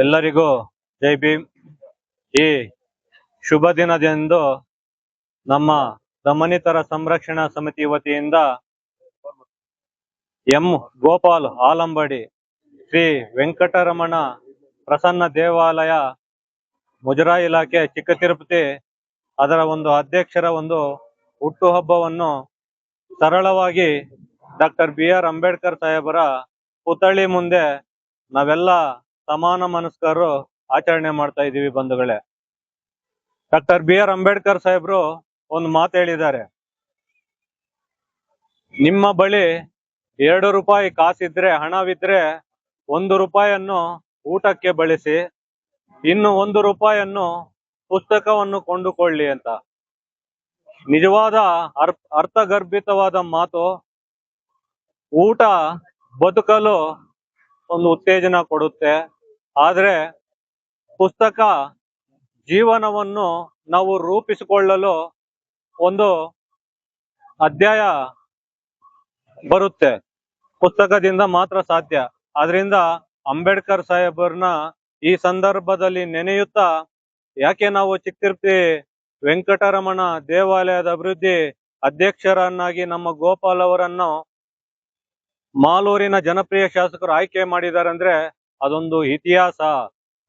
ಎಲ್ಲರಿಗೂ ಜೈ ಭೀಮ್. ಈ ಶುಭ ದಿನದಂದು ನಮ್ಮ ದಮನಿತರ ಸಂರಕ್ಷಣಾ ಸಮಿತಿ ವತಿಯಿಂದ ಎಂ ಗೋಪಾಲ್ ಆಲಂಬಡಿ ಶ್ರೀ ವೆಂಕಟರಮಣ ಪ್ರಸನ್ನ ದೇವಾಲಯ ಮುಜರಾಯಿ ಇಲಾಖೆ ಚಿಕ್ಕ ತಿರುಪತಿ ಅದರ ಒಂದು ಅಧ್ಯಕ್ಷರ ಒಂದು ಹುಟ್ಟುಹಬ್ಬವನ್ನು ಸರಳವಾಗಿ ಡಾಕ್ಟರ್ BR ಅಂಬೇಡ್ಕರ್ ಸಾಹೇಬರ ಪುತ್ಥಳಿ ಮುಂದೆ ನಾವೆಲ್ಲ ಸಮಾನ ಮನಸ್ಕರು ಆಚರಣೆ ಮಾಡ್ತಾ ಇದೀವಿ ಬಂಧುಗಳೇ. ಡಾಕ್ಟರ್ BR ಅಂಬೇಡ್ಕರ್ ಸಾಹೇಬರು ಒಂದು ಮಾತು ಹೇಳಿದ್ದಾರೆ, ನಿಮ್ಮ ಬಳಿ 2 ರೂಪಾಯಿ ಕಾಸಿದ್ರೆ, ಹಣವಿದ್ರೆ 1 ರೂಪಾಯಿಯನ್ನು ಊಟಕ್ಕೆ ಬಳಸಿ, ಇನ್ನು 1 ರೂಪಾಯಿಯನ್ನು ಪುಸ್ತಕವನ್ನು ಕೊಂಡುಕೊಳ್ಳಿ ಅಂತ. ನಿಜವಾದ ಅರ್ಥಗರ್ಭಿತವಾದ ಮಾತು. ಊಟ ಬದುಕಲು ಒಂದು ಉತ್ತೇಜನ ಕೊಡುತ್ತೆ, ಆದ್ರೆ ಪುಸ್ತಕ ಜೀವನವನ್ನು ನಾವು ರೂಪಿಸಿಕೊಳ್ಳಲು ಒಂದು ಅಧ್ಯಾಯ ಬರುತ್ತೆ. ಪುಸ್ತಕದಿಂದ ಮಾತ್ರ ಸಾಧ್ಯ. ಆದ್ರಿಂದ ಅಂಬೇಡ್ಕರ್ ಸಾಹೇಬರನ್ನ ಈ ಸಂದರ್ಭದಲ್ಲಿ ನೆನೆಯುತ್ತಾ, ಯಾಕೆ ನಾವು ಚಿಕ್ಕ ತಿರುಪತಿ ವೆಂಕಟರಮಣ ದೇವಾಲಯದ ಅಭಿವೃದ್ಧಿ ಅಧ್ಯಕ್ಷರನ್ನಾಗಿ ನಮ್ಮ ಗೋಪಾಲ್ ಅವರನ್ನು ಮಾಲೂರಿನ ಜನಪ್ರಿಯ ಶಾಸಕರು ಆಯ್ಕೆ ಮಾಡಿದ್ದಾರೆ ಅಂದ್ರೆ ಅದೊಂದು ಇತಿಹಾಸ.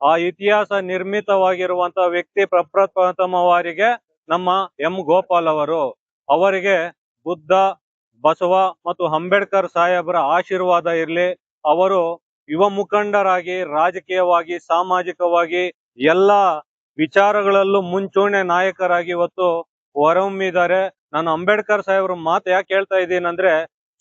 ಆ ಇತಿಹಾಸ ನಿರ್ಮಿತವಾಗಿರುವಂತಹ ವ್ಯಕ್ತಿ ಪ್ರಪ್ರಥಮವಾರಿಗೆ ನಮ್ಮ ಎಂ ಗೋಪಾಲ್ ಅವರು. ಅವರಿಗೆ ಬುದ್ಧ, ಬಸವ ಮತ್ತು ಅಂಬೇಡ್ಕರ್ ಸಾಹೇಬರ ಆಶೀರ್ವಾದ ಇರಲಿ. ಅವರು ಯುವ ಮುಖಂಡರಾಗಿ, ರಾಜಕೀಯವಾಗಿ, ಸಾಮಾಜಿಕವಾಗಿ ಎಲ್ಲ ವಿಚಾರಗಳಲ್ಲೂ ಮುಂಚೂಣಿ ನಾಯಕರಾಗಿ ಇವತ್ತು ಹೊರಹೊಮ್ಮಿದ್ದಾರೆ. ನಾನು ಅಂಬೇಡ್ಕರ್ ಸಾಹೇಬ್ರ ಮಾತು ಯಾಕೆ ಹೇಳ್ತಾ ಇದ್ದೀನಿ ಅಂದ್ರೆ,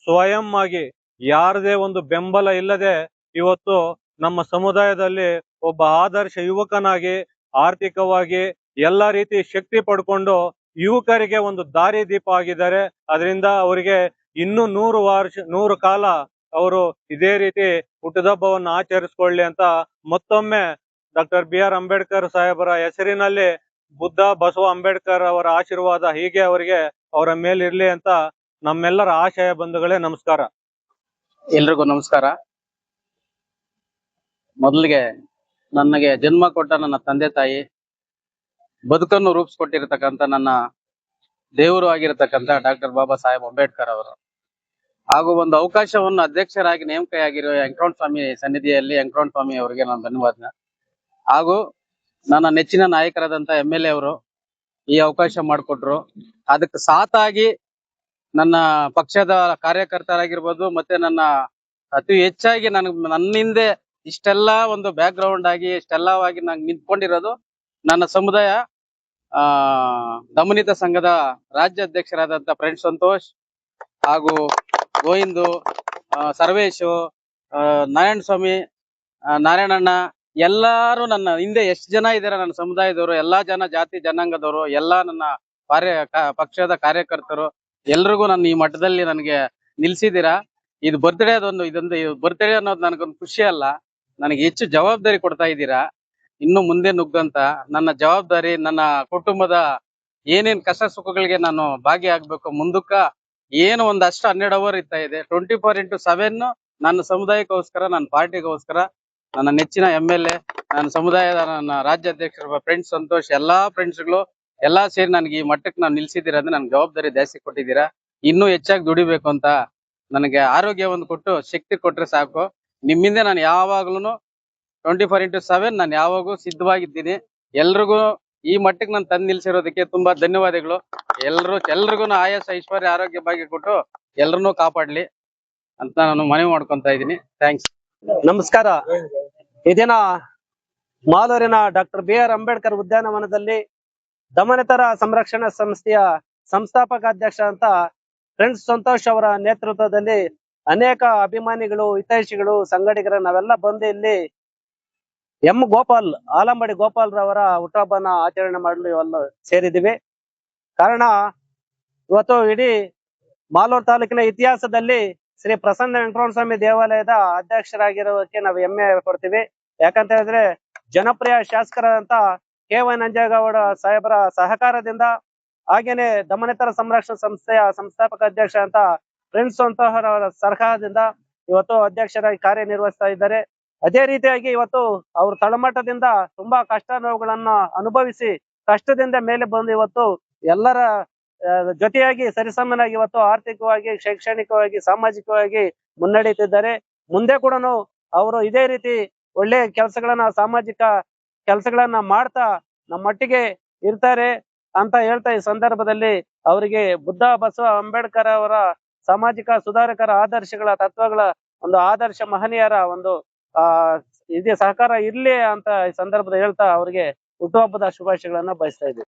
ಸ್ವಯಂ ಆಗಿ ಯಾರದೇ ಒಂದು ಬೆಂಬಲ ಇಲ್ಲದೆ ಇವತ್ತು ನಮ್ಮ ಸಮುದಾಯದಲ್ಲಿ ಒಬ್ಬ ಆದರ್ಶ ಯುವಕನಾಗಿ, ಆರ್ಥಿಕವಾಗಿ ಎಲ್ಲ ರೀತಿ ಶಕ್ತಿ ಪಡ್ಕೊಂಡು ಯುವಕರಿಗೆ ಒಂದು ದಾರಿ ದೀಪ ಆಗಿದ್ದಾರೆ. ಅದರಿಂದ ಅವರಿಗೆ ಇನ್ನೂ 100 ಕಾಲ ಅವರು ಇದೇ ರೀತಿ ಹುಟ್ಟುಹಬ್ಬವನ್ನು ಆಚರಿಸ್ಕೊಳ್ಳಿ ಅಂತ ಮತ್ತೊಮ್ಮೆ ಡಾಕ್ಟರ್ BR ಅಂಬೇಡ್ಕರ್ ಸಾಹೇಬರ ಹೆಸರಿನಲ್ಲಿ ಬುದ್ಧ, ಬಸವ, ಅಂಬೇಡ್ಕರ್ ಅವರ ಆಶೀರ್ವಾದ ಹೀಗೆ ಅವರಿಗೆ ಅವರ ಮೇಲಿರ್ಲಿ ಅಂತ ನಮ್ಮೆಲ್ಲರ ಆಶಯ. ಬಂಧುಗಳೇ, ನಮಸ್ಕಾರ. ಎಲ್ರಿಗೂ ನಮಸ್ಕಾರ. ಮೊದಲಿಗೆ ನನಗೆ ಜನ್ಮ ಕೊಟ್ಟ ನನ್ನ ತಂದೆ ತಾಯಿ, ಬದುಕನ್ನು ರೂಪಿಸ್ಕೊಟ್ಟಿರತಕ್ಕಂಥ ನನ್ನ ದೇವರು ಆಗಿರತಕ್ಕಂಥ ಡಾಕ್ಟರ್ ಬಾಬಾ ಸಾಹೇಬ್ ಅಂಬೇಡ್ಕರ್ ಅವರು, ಹಾಗೂ ಒಂದು ಅವಕಾಶವನ್ನು ಅಧ್ಯಕ್ಷರಾಗಿ ನೇಮಕೆಯಾಗಿರುವ ವೆಂಕಟರಮಣ ಸ್ವಾಮಿ ಸನ್ನಿಧಿಯಲ್ಲಿ ವೆಂಕಟರಮಣ ಸ್ವಾಮಿ ಅವರಿಗೆ ನಾನು ಧನ್ಯವಾದ. ಹಾಗೂ ನನ್ನ ನೆಚ್ಚಿನ ನಾಯಕರಾದಂಥ MLA ಅವರು ಈ ಅವಕಾಶ ಮಾಡಿಕೊಟ್ರು. ಅದಕ್ಕೆ ಸಾಥಾಗಿ ನನ್ನ ಪಕ್ಷದ ಕಾರ್ಯಕರ್ತರಾಗಿರ್ಬೋದು, ಮತ್ತೆ ನನ್ನ ಅತಿ ಹೆಚ್ಚಾಗಿ ನನ್ನಿಂದ ಇಷ್ಟೆಲ್ಲ ಒಂದು ಬ್ಯಾಕ್ ಗ್ರೌಂಡ್ ಆಗಿ ಇಷ್ಟೆಲ್ಲವಾಗಿ ನಂಗೆ ನಿಂತ್ಕೊಂಡಿರೋದು ನನ್ನ ಸಮುದಾಯ ದಮನಿತ ಸಂಘದ ರಾಜ್ಯ ಅಧ್ಯಕ್ಷರಾದಂಥ ಫ್ರೆಂಡ್ ಸಂತೋಷ್, ಹಾಗೂ ಗೋವಿಂದು, ಸರ್ವೇಶು, ನಾರಾಯಣ ಸ್ವಾಮಿ, ನಾರಾಯಣಣ್ಣ, ಎಲ್ಲಾರು ನನ್ನ ಹಿಂದೆ ಎಷ್ಟು ಜನ ಇದ್ದಾರೆ ನನ್ನ ಸಮುದಾಯದವರು, ಎಲ್ಲಾ ಜನ ಜಾತಿ ಜನಾಂಗದವರು, ಎಲ್ಲಾ ನನ್ನ ಪಕ್ಷದ ಕಾರ್ಯಕರ್ತರು, ಎಲ್ರಿಗೂ ನಾನು ಈ ಮಟ್ಟದಲ್ಲಿ ನನಗೆ ನಿಲ್ಸಿದ್ದೀರಾ. ಇದು ಬರ್ತ್ಡೇ ಇದೊಂದು ಬರ್ತ್ಡೇ ಅನ್ನೋದು ನನಗೊಂದು ಖುಷಿ ಅಲ್ಲ, ನನಗೆ ಹೆಚ್ಚು ಜವಾಬ್ದಾರಿ ಕೊಡ್ತಾ ಇದ್ದೀರಾ. ಇನ್ನು ಮುಂದೆ ನುಗ್ಗಂತ ನನ್ನ ಜವಾಬ್ದಾರಿ, ನನ್ನ ಕುಟುಂಬದ ಏನೇನ್ ಕಷ್ಟ ಸುಖಗಳಿಗೆ ನಾನು ಭಾಗಿಯಾಗಬೇಕು. ಮುಂದಕ್ಕ ಏನು ಒಂದಷ್ಟು 12 ಅವರ್ ಇರ್ತಾ ಇದೆ, 24x7 ನನ್ನ ಸಮುದಾಯಕ್ಕೋಸ್ಕರ, ನನ್ನ ಪಾರ್ಟಿಗೋಸ್ಕರ, ನನ್ನ ನೆಚ್ಚಿನ MLA, ನನ್ನ ಸಮುದಾಯದ ನನ್ನ ರಾಜ್ಯಾಧ್ಯಕ್ಷರ ಫ್ರೆಂಡ್ಸ್ ಸಂತೋಷ್, ಎಲ್ಲಾ ಫ್ರೆಂಡ್ಸ್ಗಳು ಎಲ್ಲಾ ಸೇರಿ ನನಗೆ ಈ ಮಟ್ಟಕ್ಕೆ ನಾವು ನಿಲ್ಸಿದ್ದೀರಾ ಅಂದ್ರೆ ನನ್ಗೆ ಜವಾಬ್ದಾರಿ ಜಾಸ್ತಿ ಕೊಟ್ಟಿದ್ದೀರಾ. ಇನ್ನೂ ಹೆಚ್ಚಾಗಿ ದುಡಿಬೇಕು ಅಂತ ನನಗೆ ಆರೋಗ್ಯವನ್ನು ಕೊಟ್ಟು ಶಕ್ತಿ ಕೊಟ್ರೆ ಸಾಕು. ನಿಮ್ಮಿಂದ ನಾನು ಯಾವಾಗ್ಲೂ 24x7 ನಾನು ಯಾವಾಗೂ ಸಿದ್ಧವಾಗಿದ್ದೀನಿ. ಎಲ್ರಿಗೂ ಈ ಮಟ್ಟಕ್ಕೆ ನಾನು ತಂದು ನಿಲ್ಸಿರೋದಕ್ಕೆ ತುಂಬಾ ಧನ್ಯವಾದಗಳು. ಎಲ್ರಿಗೂ ಆಯಸ್ಸು, ಐಶ್ವರ್ಯ, ಆರೋಗ್ಯ ಭಾಗ್ಯ ಕೊಟ್ಟು ಎಲ್ರನ್ನೂ ಕಾಪಾಡ್ಲಿ ಅಂತ ನಾನು ಮನವಿ ಮಾಡ್ಕೊಂತ ಇದ್ದೀನಿ. ಥ್ಯಾಂಕ್ಸ್. ನಮಸ್ಕಾರ. ಈ ದಿನ ಮಾಲೂರಿನ ಡಾಕ್ಟರ್ BR ಅಂಬೇಡ್ಕರ್ ಉದ್ಯಾನವನದಲ್ಲಿ ದಮನಿತರ ಸಂರಕ್ಷಣಾ ಸಂಸ್ಥೆಯ ಸಂಸ್ಥಾಪಕ ಅಧ್ಯಕ್ಷ ಅಂತ ಫ್ರೆಂಡ್ಸ್ ಸಂತೋಷ್ ಅವರ ನೇತೃತ್ವದಲ್ಲಿ ಅನೇಕ ಅಭಿಮಾನಿಗಳು, ಹಿತೈಷಿಗಳು, ಸಂಘಟಕರು ನಾವೆಲ್ಲ ಬಂದು ಇಲ್ಲಿ ಎಂ ಗೋಪಾಲ್ ಆಲಂಬಡಿ ಗೋಪಾಲ್ ರವರ ಹುಟ್ಟುಹಬ್ಬನ ಆಚರಣೆ ಮಾಡಲು ಇವೆಲ್ಲ ಸೇರಿದ್ದೀವಿ. ಕಾರಣ ಇವತ್ತು ಇಡೀ ಮಾಲೂರು ತಾಲೂಕಿನ ಇತಿಹಾಸದಲ್ಲಿ ಶ್ರೀ ಪ್ರಸನ್ನ ವೆಂಕಟರಮಣ ಸ್ವಾಮಿ ದೇವಾಲಯದ ಅಧ್ಯಕ್ಷರಾಗಿರೋದಕ್ಕೆ ನಾವು ಹೆಮ್ಮೆ ಪಡ್ತೀವಿ. ಯಾಕಂತ ಹೇಳಿದ್ರೆ ಜನಪ್ರಿಯ ಶಾಸಕರಾದಂತ KY ನಂಜೇಗೌಡ ಸಾಹೇಬರ ಸಹಕಾರದಿಂದ, ಹಾಗೇನೆ ದಮನಿತರ ಸಂರಕ್ಷಣಾ ಸಂಸ್ಥೆಯ ಸಂಸ್ಥಾಪಕ ಅಧ್ಯಕ್ಷ ಅಂತ ಫ್ರೆಂಡ್ಸ್ ಸಂತೋಷ್ ಅವರ ಸಹಕಾರದಿಂದ ಇವತ್ತು ಅಧ್ಯಕ್ಷರಾಗಿ ಕಾರ್ಯನಿರ್ವಹಿಸ್ತಾ ಇದ್ದಾರೆ. ಅದೇ ರೀತಿಯಾಗಿ ಇವತ್ತು ಅವರು ತಳಮಟ್ಟದಿಂದ ತುಂಬಾ ಕಷ್ಟ ನೋವುಗಳನ್ನ ಅನುಭವಿಸಿ ಕಷ್ಟದಿಂದ ಮೇಲೆ ಬಂದು ಇವತ್ತು ಎಲ್ಲರ ಜೊತೆಯಾಗಿ ಸರಿಸಮನಾಗಿ ಇವತ್ತು ಆರ್ಥಿಕವಾಗಿ, ಶೈಕ್ಷಣಿಕವಾಗಿ, ಸಾಮಾಜಿಕವಾಗಿ ಮುನ್ನಡೀತಿದ್ದಾರೆ. ಮುಂದೆ ಕೂಡ ಅವರು ಇದೇ ರೀತಿ ಒಳ್ಳೆ ಕೆಲಸಗಳನ್ನ, ಸಾಮಾಜಿಕ ಕೆಲಸಗಳನ್ನ ಮಾಡ್ತಾ ನಮ್ಮೊಟ್ಟಿಗೆ ಇರ್ತಾರೆ ಅಂತ ಹೇಳ್ತಾ ಈ ಸಂದರ್ಭದಲ್ಲಿ ಅವರಿಗೆ ಬುದ್ಧ ಬಸವ ಅಂಬೇಡ್ಕರ್ ಅವರ ಸಾಮಾಜಿಕ ಸುಧಾರಕರ ಆದರ್ಶಗಳ ತತ್ವಗಳ ಒಂದು ಆದರ್ಶ ಮಹನೀಯರ ಒಂದು ಇದೇ ಸಹಕಾರ ಇರ್ಲಿ ಅಂತ ಈ ಸಂದರ್ಭದಲ್ಲಿ ಹೇಳ್ತಾ ಅವರಿಗೆ ಹುಟ್ಟುಹಬ್ಬದ ಶುಭಾಶಯಗಳನ್ನ ಬಯಸ್ತಾ ಇದ್ದೀವಿ.